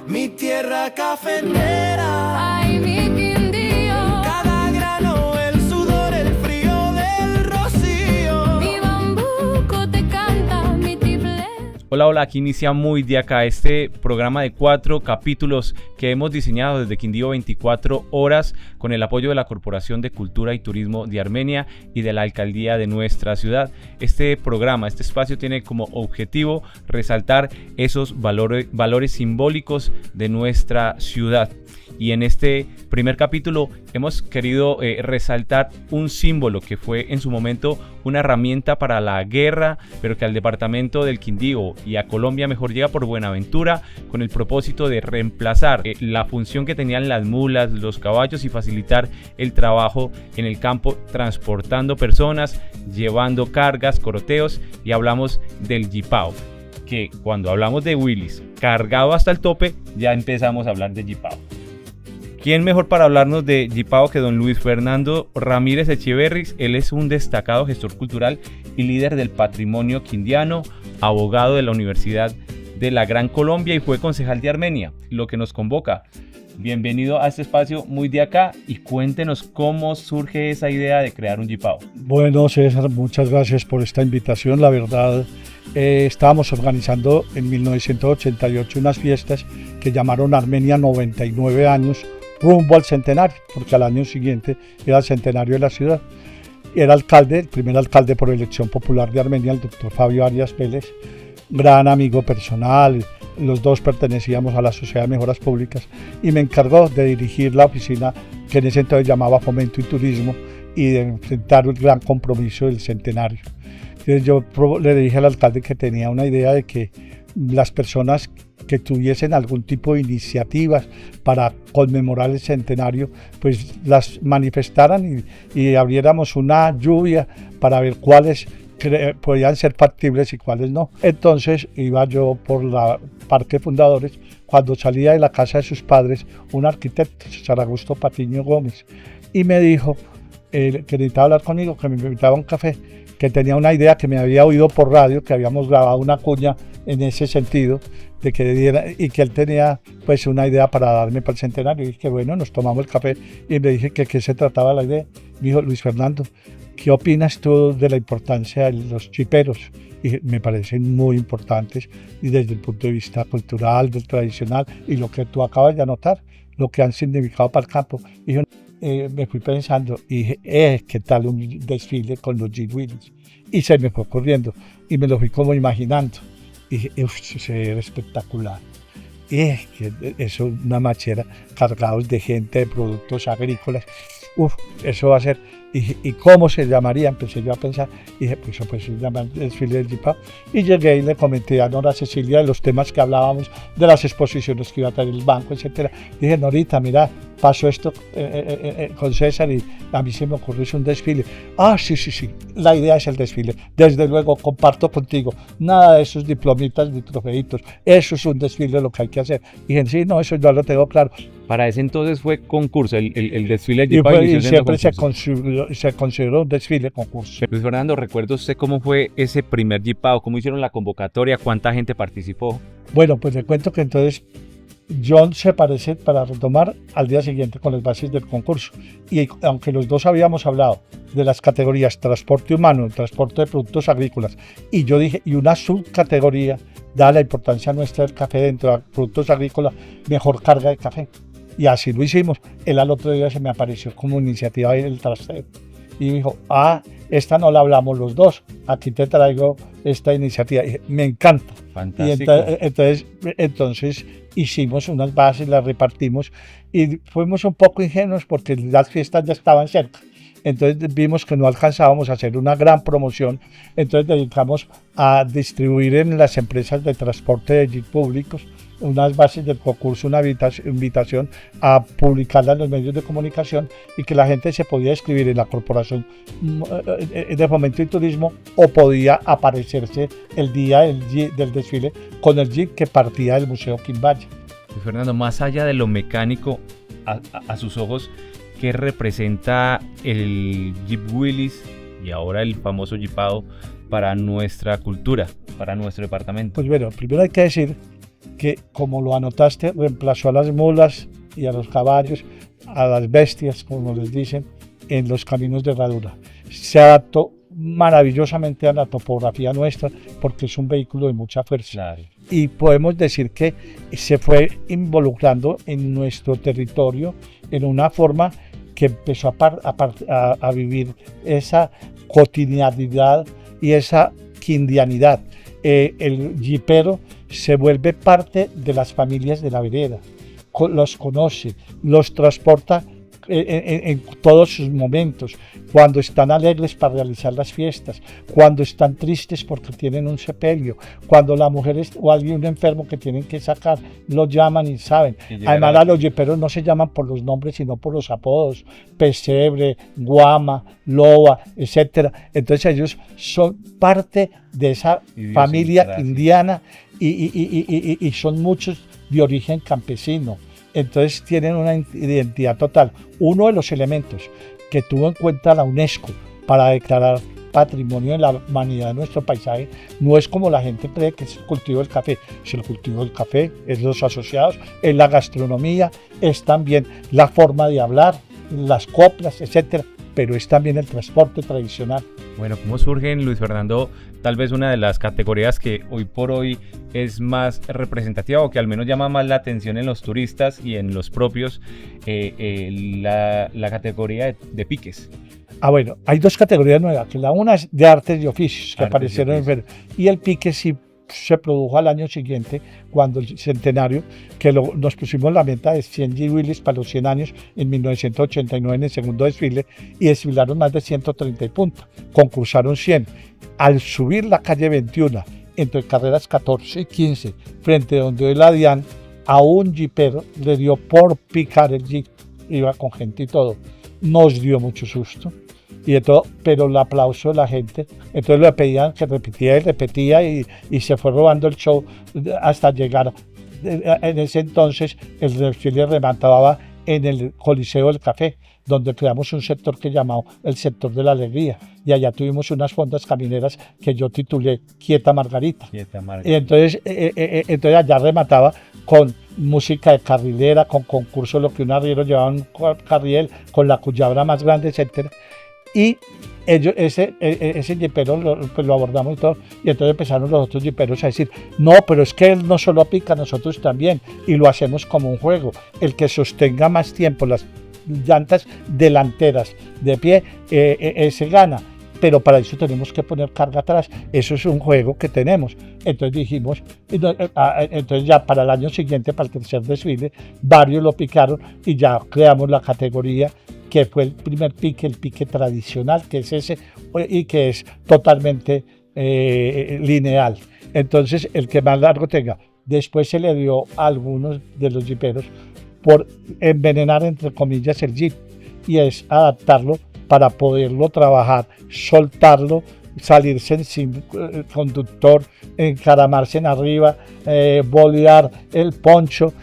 mi tierra cafetera. Ay, mi Quindío, Cada grano, el sudor, el frío del rocío. mi bambuco te canta, mi tiple. Hola, aquí inicia Muy de Acá, este programa de 4 capítulos que hemos diseñado desde Quindío 24 horas con el apoyo de la Corporación de Cultura y Turismo de Armenia y de la Alcaldía de nuestra ciudad. Este programa, este espacio tiene como objetivo resaltar esos valores simbólicos de nuestra ciudad. Y en este primer capítulo hemos querido resaltar un símbolo que fue en su momento una herramienta para la guerra, pero que al departamento del Quindío y a Colombia mejor llega por Buenaventura con el propósito de reemplazar la función que tenían las mulas, los caballos y facilitar el trabajo en el campo transportando personas, llevando cargas, coroteos, y hablamos del jipao, que cuando hablamos de Willys cargado hasta el tope ya empezamos a hablar de jipao. ¿Quién mejor para hablarnos de jipao que don Luis Fernando Ramírez Echeverris? Él es un destacado gestor cultural y líder del patrimonio quindiano, abogado de la Universidad de la Gran Colombia y fue concejal de Armenia, lo que nos convoca. Bienvenido a este espacio Muy de Acá y cuéntenos cómo surge esa idea de crear un jipao. Bueno, César, muchas gracias por esta invitación. La verdad, estábamos organizando en 1988 unas fiestas que llamaron Armenia 99 años, rumbo al centenario, porque al año siguiente era el centenario de la ciudad. Era alcalde, el primer alcalde por elección popular de Armenia, el doctor Fabio Arias Vélez, gran amigo personal. Los dos pertenecíamos a la Sociedad de Mejoras Públicas y me encargó de dirigir la oficina que en ese entonces llamaba Fomento y Turismo y de enfrentar el gran compromiso del centenario. Entonces yo le dije al alcalde que tenía una idea de que las personas que tuviesen algún tipo de iniciativas para conmemorar el centenario, pues las manifestaran y abriéramos una lluvia para ver cuáles podían ser factibles y cuáles no. Entonces iba yo por la Parque Fundadores, cuando salía de la casa de sus padres, un arquitecto, César Augusto Patiño Gómez, y me dijo que necesitaba hablar conmigo, que me invitaba a un café, que tenía una idea que me había oído por radio, que habíamos grabado una cuña en ese sentido, de que diera, y que él tenía pues una idea para darme para el centenario. Y dije, bueno, nos tomamos el café y me dije que qué se trataba la idea. Me dijo, Luis Fernando, ¿qué opinas tú de la importancia de los chiperos? Y me parecen muy importantes y desde el punto de vista cultural, del tradicional y lo que tú acabas de anotar, lo que han significado para el campo. Y yo me fui pensando y dije, ¿qué tal un desfile con los Jeep Willys? Y se me fue ocurriendo y me lo fui como imaginando. Y dije, eso se ve espectacular. Y que eso, una machera cargados de gente, de productos agrícolas. Eso va a ser. ¿Y cómo se llamaría? Empecé yo a pensar y dije, pues eso pues se llama el desfile del jipao. Y llegué y le comenté a Nora Cecilia de los temas que hablábamos, de las exposiciones que iba a traer el banco, etc. Dije, Norita, mira, pasó esto con César y a mí se me ocurrió un desfile. Sí, la idea es el desfile. Desde luego, comparto contigo, nada de esos diplomitas ni trofeitos, eso es un desfile lo que hay que hacer. Y dije, sí, no, eso yo lo tengo claro. Para ese entonces fue concurso, el desfile de jipao. Y siempre se consideró un desfile concurso. Luis Fernando, ¿recuerda usted cómo fue ese primer jipao? ¿Cómo hicieron la convocatoria? ¿Cuánta gente participó? Bueno, pues le cuento que entonces John se parece, para retomar, al día siguiente con las bases del concurso. Y aunque los dos habíamos hablado de las categorías transporte humano, transporte de productos agrícolas, y yo dije, y una subcategoría, dada la importancia nuestra del café dentro de productos agrícolas, mejor carga de café. Y así lo hicimos. Él al otro día se me apareció como iniciativa del trastero. Y me dijo, esta no la hablamos los dos, aquí te traigo esta iniciativa. Y dije, me encanta. Fantástico. Y entonces hicimos unas bases, las repartimos y fuimos un poco ingenuos porque las fiestas ya estaban cerca. Entonces vimos que no alcanzábamos a hacer una gran promoción, entonces dedicamos a distribuir en las empresas de transporte de jeep públicos unas bases del concurso, una invitación a publicarla en los medios de comunicación y que la gente se podía inscribir en la Corporación de Fomento y Turismo o podía aparecerse el día del desfile con el jeep que partía del Museo Quimbaya. Fernando, más allá de lo mecánico, a sus ojos, ¿qué representa el Jeep Willys y ahora el famoso jipao para nuestra cultura, para nuestro departamento? Pues bueno, primero hay que decir que, como lo anotaste, reemplazó a las mulas y a los caballos, a las bestias, como les dicen, en los caminos de herradura. Se adaptó maravillosamente a la topografía nuestra porque es un vehículo de mucha fuerza. Claro. Y podemos decir que se fue involucrando en nuestro territorio en una forma que empezó a vivir esa cotidianidad y esa quindianidad. El jipero se vuelve parte de las familias de la vereda, los conoce, los transporta en todos sus momentos, cuando están alegres para realizar las fiestas, cuando están tristes porque tienen un sepelio, cuando la mujer o alguien enfermo que tienen que sacar, lo llaman y saben. Además, a los jiperos no se llaman por los nombres, sino por los apodos: pesebre, guama, loba, etcétera. Entonces ellos son parte de esa familia indiana y son muchos de origen campesino. Entonces tienen una identidad total. Uno de los elementos que tuvo en cuenta la UNESCO para declarar patrimonio de la humanidad de nuestro paisaje no es como la gente cree que es el cultivo del café. Es el cultivo del café, es los asociados, es la gastronomía, es también la forma de hablar, las coplas, etcétera, pero es también el transporte tradicional. Bueno, ¿cómo surgen, Luis Fernando, tal vez una de las categorías que hoy por hoy es más representativa o que al menos llama más la atención en los turistas y en los propios, la categoría de piques? Bueno, hay dos categorías nuevas, que la una es de artes y oficios, que aparecieron en febrero, y el pique sí se produjo al año siguiente, cuando el centenario, que nos pusimos la meta de 100 G-Willys para los 100 años en 1989 en el segundo desfile, y desfilaron más de 130 puntos, concursaron 100. Al subir la calle 21, entre carreras 14 y 15, frente a donde hoy la DIAN, a un jipero le dio por picar el jeep, iba con gente y todo. Nos dio mucho susto y de todo, pero el aplauso de la gente, entonces le pedían que repetía y repetía y se fue robando el show hasta llegar. En ese entonces el desfile remataba en el Coliseo del Café, donde creamos un sector que llamamos el sector de la alegría, y allá tuvimos unas fondas camineras que yo titulé Quieta Margarita. Y entonces allá remataba con música de carrilera, con concurso, lo que un arriero llevaba un carriel, con la cuyabra más grande, etcétera. Y ese jipero lo abordamos y todo, y entonces empezaron los otros jiperos a decir: no, pero es que él no solo pica, nosotros también, y lo hacemos como un juego. El que sostenga más tiempo las llantas delanteras de pie, ese gana. Pero para eso tenemos que poner carga atrás. Eso es un juego que tenemos. Entonces dijimos, entonces ya para el año siguiente, para el tercer desfile, varios lo picaron y ya creamos la categoría que fue el primer pique, el pique tradicional, que es ese, y que es totalmente lineal. Entonces, el que más largo tenga. Después se le dio a algunos de los jiperos por envenenar, entre comillas, el jeep, y es adaptarlo para poderlo trabajar, soltarlo, salirse sin conductor, encaramarse en arriba, bolear el poncho,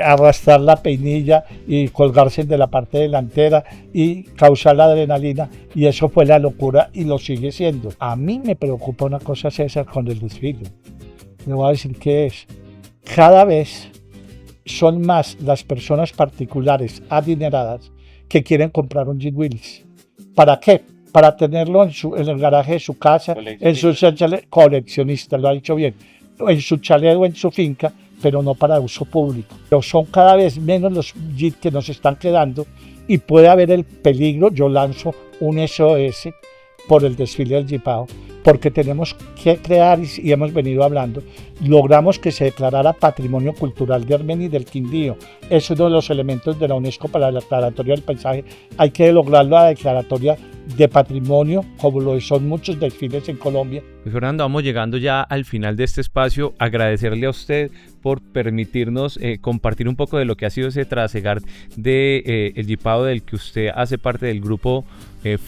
arrastrar la peinilla y colgarse de la parte delantera y causar la adrenalina, y eso fue la locura y lo sigue siendo. A mí me preocupa una cosa, César, con el desfile. Le voy a decir qué es. Cada vez son más las personas particulares adineradas que quieren comprar un Jeep Willys. ¿Para qué? Para tenerlo en el garaje de su casa, en su chalet, coleccionista, lo ha dicho bien, en su chalet o en su finca, pero no para uso público. Pero son cada vez menos los Jeep que nos están quedando, y puede haber el peligro. Yo lanzo un SOS por el desfile del Jeepao, porque tenemos que crear, y hemos venido hablando, logramos que se declarara Patrimonio Cultural de Armenia y del Quindío. Es uno de los elementos de la UNESCO para la declaratoria del paisaje. Hay que lograrlo a la declaratoria de patrimonio, como lo son muchos desfiles en Colombia. Pues Fernando, vamos llegando ya al final de este espacio. Agradecerle a usted por permitirnos compartir un poco de lo que ha sido ese trasegar de el Jeepao, del que usted hace parte del grupo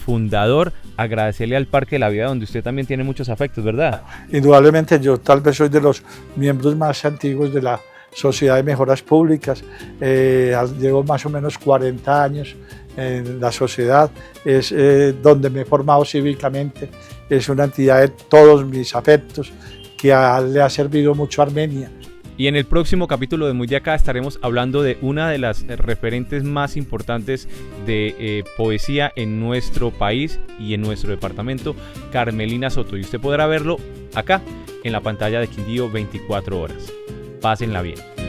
fundador. Agradecerle al Parque de la Vida, donde usted también tiene muchos afectos, ¿verdad? Indudablemente, yo tal vez soy de los miembros más antiguos de la Sociedad de Mejoras Públicas. Llevo más o menos 40 años en la sociedad, es donde me he formado cívicamente. Es una entidad de todos mis afectos, que le ha servido mucho a Armenia, Y en el próximo capítulo de Muy de Acá estaremos hablando de una de las referentes más importantes de poesía en nuestro país y en nuestro departamento, Carmelina Soto. Y usted podrá verlo acá en la pantalla de Quindío 24 horas. Pásenla bien.